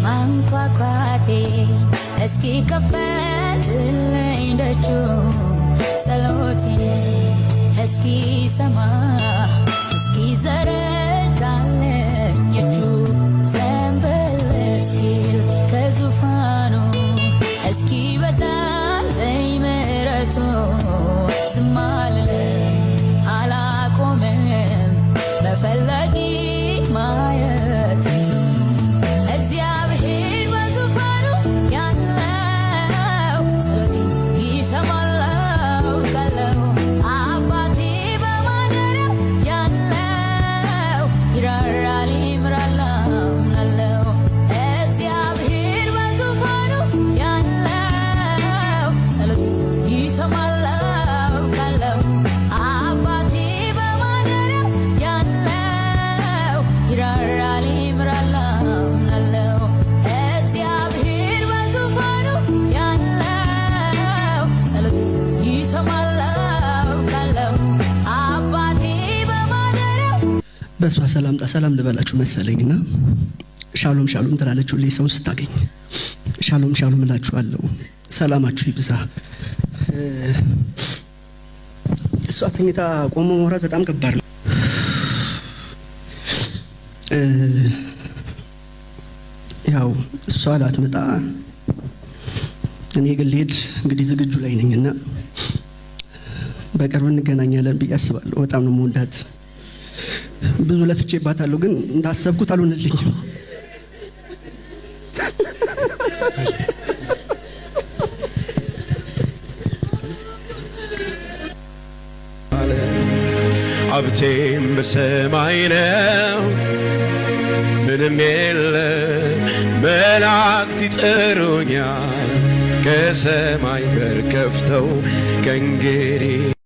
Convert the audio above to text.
ማንኳኳቴ እስኪ ከፈትልኝ ደጁ ጸሎቴን እስኪ ሰማ እስኪ ዘረጋልኝ እጁ ዘንበል እስኪል ከዙፋኑ እስኪ በዛልኝ ምሕረቱ ዝም አልልም አላቆምም መፈለጊ ማየቲቱ እግዚአብሔር በዙፋኑ ያለው ጸሎቴን ይሰማል አውቃለሁ አባቴ በማደሪያው ያለው ይራራል ይምራል አምናለሁ እግዚአብሔር በዙፋኑ ያለው ጸሎቴን ይሰማል አውቃለሁ አባቴ በማደሪያው ያለው ይራራል ይምራል አምናለሁ እግዚአብሔር በዙፋኑ ያለው ጸሎቴን ይሰማል አውቃለሁ አባቴ በማደሪያው። በሷ ሰላም ልበላችሁ መሰለኝና ሻሎም ሻሎም ትላለች ሁሌ ሰው ስታገኝ። ሻሎም ሻሎም እላችኋለሁ፣ ሰላማችሁ ይብዛ። እሷ ተኝታ ቆሞ ማውራት በጣም ከባድ ነው። ያው እሷ ላትመጣ እኔ ግን ልሄድ እንግዲህ ዝግጁ ላይ ነኝና በቅርብ እንገናኛለን ብዬ አስባለሁ። በጣም ነው የምወዳት። ብዙ ለፍቼባታለሁ፣ ግን እንዳሰብኩት አልሆነልኝም። ሀብቴም በሰማይ ነው፣ ምንም የለም። መላእክት ይጠሩኛል ከሰማይ በር ከፍተው ከእንግዲህ